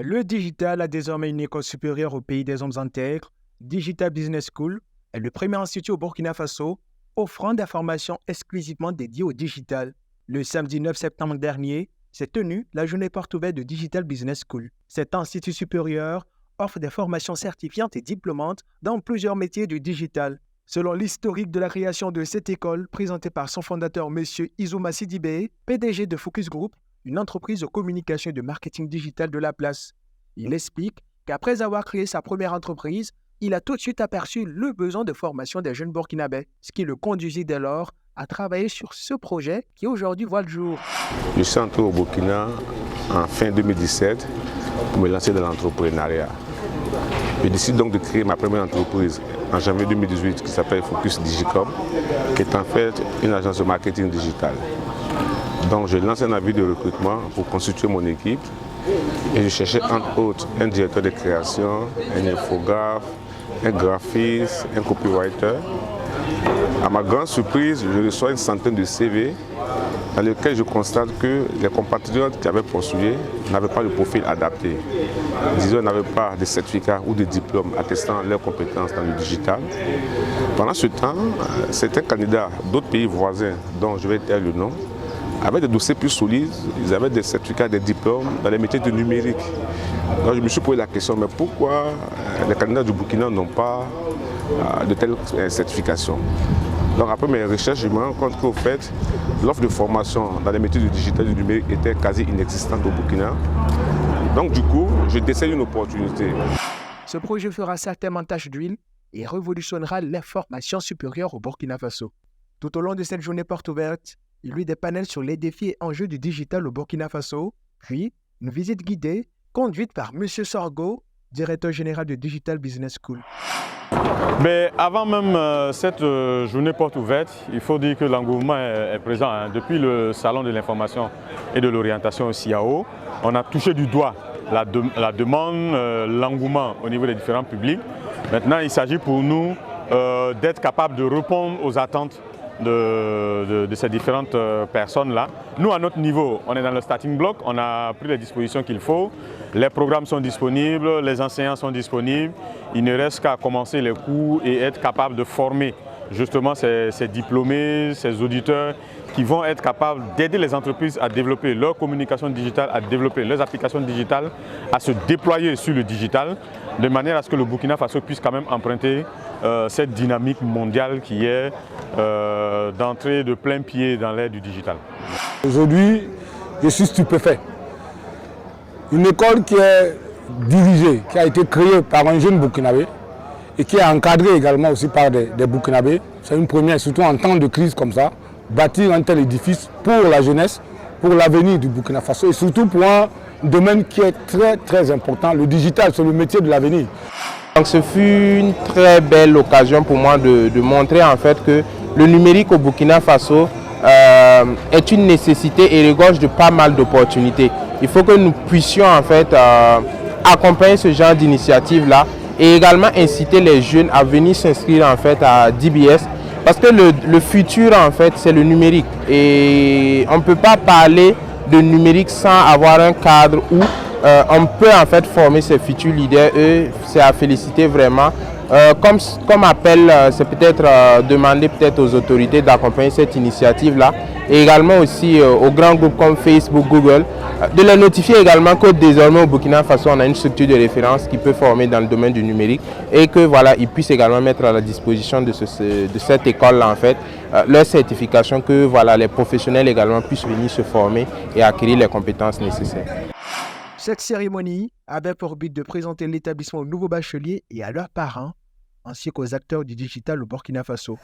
Le digital a désormais une école supérieure au pays des hommes intègres. Digital Business School est le premier institut au Burkina Faso offrant des formations exclusivement dédiées au digital. Le samedi 9 septembre dernier, s'est tenue la journée porte ouverte de Digital Business School. Cet institut supérieur offre des formations certifiantes et diplômantes dans plusieurs métiers du digital. Selon l'historique de la création de cette école, présentée par son fondateur M. Izouma Sidibé, PDG de Focus Group, une entreprise de communication et de marketing digital de la place. Il explique qu'après avoir créé sa première entreprise, il a tout de suite aperçu le besoin de formation des jeunes burkinabés, ce qui le conduisit dès lors à travailler sur ce projet qui aujourd'hui voit le jour. Je suis entré au Burkina en fin 2017 pour me lancer dans l'entrepreneuriat. Je décide donc de créer ma première entreprise en janvier 2018 qui s'appelle Focus Digicom, qui est en fait une agence de marketing digital. Donc je lance un avis de recrutement pour constituer mon équipe et je cherchais entre autres un directeur de création, un infographe, un graphiste, un copywriter. À ma grande surprise, je reçois une centaine de CV dans lesquels je constate que les compatriotes qui avaient postulé n'avaient pas le profil adapté. Disons, ils n'avaient pas de certificat ou de diplôme attestant leurs compétences dans le digital. Pendant ce temps, certains candidats d'autres pays voisins, dont je vais taire le nom, avaient des dossiers plus solides, ils avaient des certificats, des diplômes dans les métiers du numérique. Donc je me suis posé la question, mais pourquoi les candidats du Burkina n'ont pas de telles certifications? Donc après mes recherches, je me rends compte qu'au fait, l'offre de formation dans les métiers du digital et du numérique était quasi inexistante au Burkina. Donc du coup, je décèle une opportunité. Ce projet fera certainement tache d'huile et révolutionnera les formations supérieures au Burkina Faso. Tout au long de cette journée porte ouverte, il y eut des panels sur les défis et enjeux du digital au Burkina Faso, puis une visite guidée conduite par M. Sorgo, directeur général de Digital Business School. Mais avant même cette journée porte ouverte, il faut dire que l'engouement est présent. Depuis le salon de l'information et de l'orientation au CIAO, on a touché du doigt la demande, l'engouement au niveau des différents publics. Maintenant, il s'agit pour nous d'être capable de répondre aux attentes de ces différentes personnes-là. Nous, à notre niveau, on est dans le starting block, on a pris les dispositions qu'il faut, les programmes sont disponibles, les enseignants sont disponibles, il ne reste qu'à commencer les cours et être capable de former justement ces diplômés, ces auditeurs qui vont être capables d'aider les entreprises à développer leur communication digitale, à développer leurs applications digitales, à se déployer sur le digital, de manière à ce que le Burkina Faso puisse quand même emprunter cette dynamique mondiale qui est d'entrer de plein pied dans l'ère du digital. Aujourd'hui, je suis stupéfait. Une école qui est dirigée, qui a été créée par un jeune Burkinabé et qui est encadrée également aussi par des Burkinabés. C'est une première, surtout en temps de crise comme ça, bâtir un tel édifice pour la jeunesse, pour l'avenir du Burkina Faso et surtout pour un domaine qui est très important. Le digital, c'est le métier de l'avenir. Donc ce fut une très belle occasion pour moi de montrer en fait que le numérique au Burkina Faso est une nécessité et regorge de pas mal d'opportunités. Il faut que nous puissions en fait accompagner ce genre d'initiative là et également inciter les jeunes à venir s'inscrire en fait à DBS parce que le futur en fait c'est le numérique et on ne peut pas parler de numérique sans avoir un cadre où on peut en fait former ces futurs leaders. C'est à féliciter vraiment. Comme appel, c'est peut-être demander peut-être aux autorités d'accompagner cette initiative-là et également aussi aux grands groupes comme Facebook, Google, de les notifier également que désormais au Burkina Faso, on a une structure de référence qui peut former dans le domaine du numérique et que voilà, ils puissent également mettre à la disposition de cette école-là en fait leur certification, que voilà, les professionnels également puissent venir se former et acquérir les compétences nécessaires. Cette cérémonie avait pour but de présenter l'établissement aux nouveaux bacheliers et à leurs parents, ainsi qu'aux acteurs du digital au Burkina Faso.